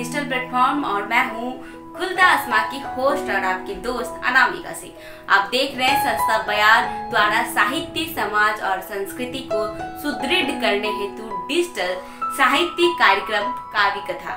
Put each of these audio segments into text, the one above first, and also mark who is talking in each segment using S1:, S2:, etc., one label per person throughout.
S1: Digital platform और मैं हूँ खुलदा अस्मा की होस्ट और आपकी दोस्त अनामिका सिंह। आप देख रहे हैं संस्था बयार द्वारा साहित्य, समाज और संस्कृति को सुदृढ़ करने हेतु डिजिटल साहित्य कार्यक्रम काव्य कथा।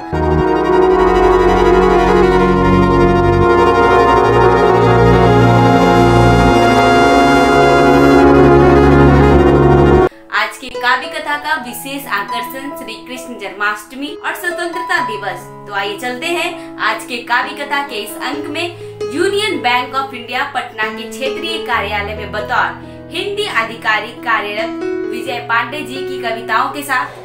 S1: आज की काव्य कथा का विशेष आकर्षण श्री कृष्ण जन्माष्टमी और स्वतंत्रता दिवस। तो आइए चलते हैं आज के काव्य कथा के इस अंक में union bank of India Patna के क्षेत्रीय कार्यालय में बतौर हिंदी आधिकारिक कार्यरत विजय पांडे जी की कविताओं के साथ।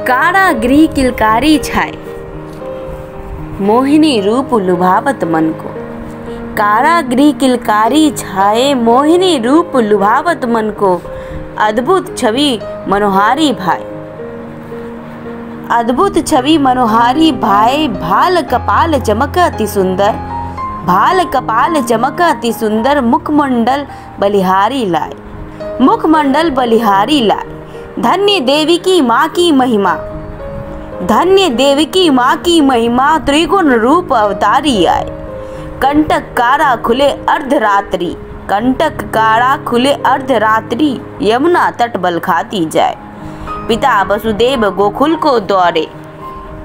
S1: कारागृह किलकारी छाए मोहिनी रूप लुभावत मन को। कारागृह किलकारी छाए मोहिनी रूप लुभावत मन को। अद्भुत छवि मनोहारी भाई, अद्भुत छवि मनोहारी भाई। भाल कपाल चमक अति सुंदर, भाल कपाल चमक अति सुंदर। मुखमंडल बलिहारी लाए, मुखमंडल बलिहारी लाए। धन्य देवी की माँ की महिमा, धन्य देवी की माँ की महिमा। त्रिगुण रूप अवतारी आए। कंटक कारा खुले अर्धरात्रि, कंटक कारा खुले अर्धरात्रि। यमुना तट बल खाती जाए। पिता वसुदेव गोकुल को दौड़े,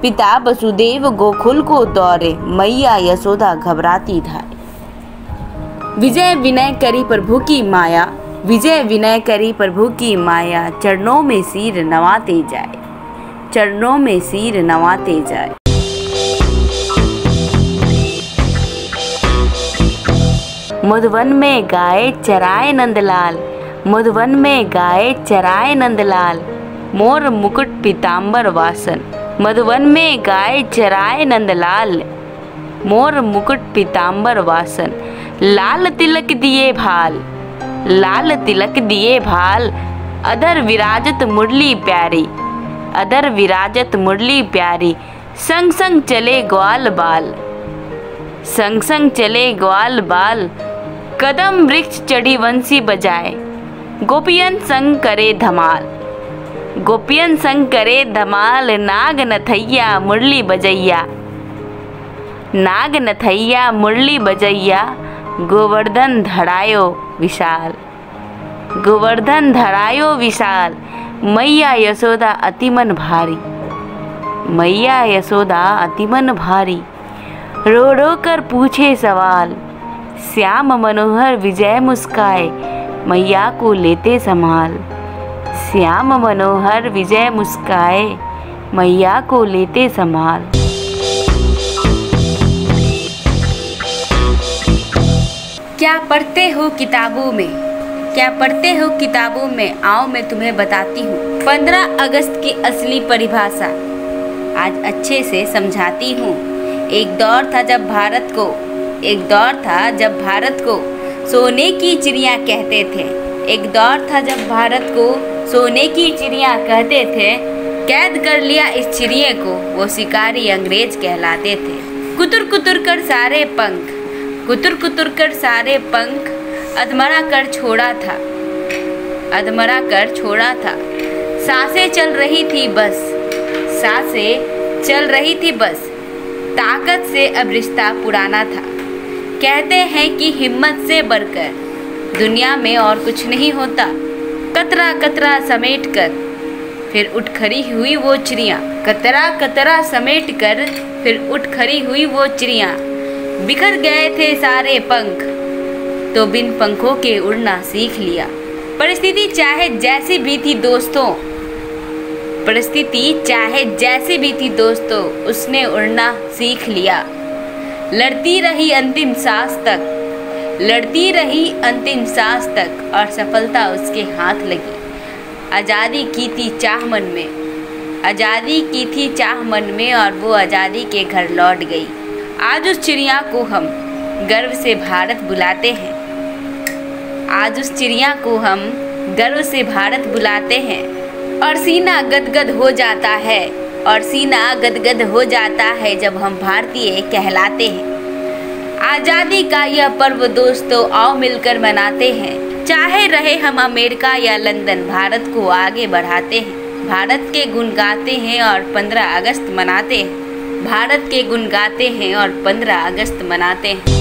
S1: पिता वसुदेव गोकुल को दौड़े। मैया यशोदा घबराती धारे। विजय विनय करी प्रभु की माया, विजय विनय करी प्रभु की माया। चरणों में सिर नवाते जाए, चरणों में सिर नवाते जाए। मधुवन में गाए चराए नंदलाल, मधुवन में गाए चराए नंदलाल। मोर मुकुट पीतांबर वासन, मधुवन में गाए चराए नंदलाल। मोर मुकुट पीतांबर वासन। लाल तिलक दिए भाल, लाल तिलक दिए भाल। अधर विराजत मुरली प्यारी, अधर विराजत मुरली प्यारी। संग संग चले ग्वाल बाल, संग संग चले ग्वाल बाल। कदम वृक्ष चढ़ी वंशी बजाए। गोपियन संग करे धमाल, गोपियन संग करे धमाल। नाग नथैया मुरली बजैया, नाग नथैया मुरली बजैया। गोवर्धन धरायो विशाल, गोवर्धन धरायो विशाल। मैया यशोदा अतिमन भारी, मैया यशोदा अतिमन भारी। रो रो कर पूछे सवाल। श्याम मनोहर विजय मुस्काए, मैया को लेते संभाल। श्याम मनोहर विजय मुस्काए, मैया को लेते संभाल। क्या पढ़ते हो किताबों में, क्या पढ़ते हो किताबों में। आओ मैं तुम्हें बताती हूँ 15 अगस्त की असली परिभाषा। आज अच्छे से समझाती हूँ। एक दौर था जब भारत को, एक दौर था जब भारत को सोने की चिड़िया कहते थे। एक दौर था जब भारत को सोने की चिड़िया कहते थे। कैद कर लिया इस चिड़िया को वो शिकारी अंग्रेज कहलाते थे। कुतुर कुतुर कर सारे पंख, कुतुर कुतुर कर सारे पंख। अधमरा कर छोड़ा था, अधमरा कर छोड़ा था। सांसें चल रही थी बस, सांसें चल रही थी बस। ताकत से अब रिश्ता पुराना था। कहते हैं कि हिम्मत से बढ़कर दुनिया में और कुछ नहीं होता। कतरा कतरा समेट कर फिर उठ खड़ी हुई वो चिड़िया। कतरा कतरा समेट कर फिर उठ खड़ी हुई वो चिड़िया। बिखर गए थे सारे पंख तो बिन पंखों के उड़ना सीख लिया। परिस्थिति चाहे जैसी भी थी दोस्तों, परिस्थिति चाहे जैसी भी थी दोस्तों, उसने उड़ना सीख लिया। लड़ती रही अंतिम सांस तक, लड़ती रही अंतिम सांस तक और सफलता उसके हाथ लगी। आज़ादी की थी चाह मन में, आज़ादी की थी चाह मन में और वो आज़ादी के घर लौट गई। आज उस चिड़िया को हम गर्व से भारत बुलाते हैं, आज उस चिड़िया को हम गर्व से भारत बुलाते हैं। और सीना गदगद हो जाता है, और सीना गदगद हो जाता है जब हम भारतीय कहलाते हैं। आज़ादी का यह पर्व दोस्तों आओ मिलकर मनाते हैं। चाहे रहे हम अमेरिका या लंदन, भारत को आगे बढ़ाते हैं। भारत के गुण गाते हैं और 15 अगस्त मनाते हैं। भारत के गुण गाते हैं और 15 अगस्त मनाते हैं।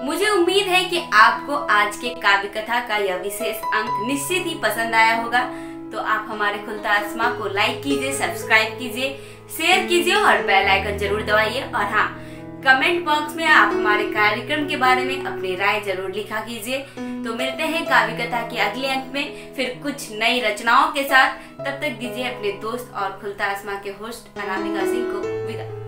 S1: मुझे उम्मीद है कि आपको आज के काव्य कथा का यह विशेष अंक निश्चित ही पसंद आया होगा। तो आप हमारे खुलता आसमां को लाइक कीजिए, सब्सक्राइब कीजिए, शेयर कीजिए और बेल आइकन जरूर दबाइए। और हाँ, कमेंट बॉक्स में आप हमारे कार्यक्रम के बारे में अपनी राय जरूर लिखा कीजिए। तो मिलते हैं काव्य कथा के अगले अंक में फिर कुछ नई रचनाओं के साथ। तब तक दीजिए अपने दोस्त और खुलता आसमां के होस्ट अनामिका सिंह को विदा।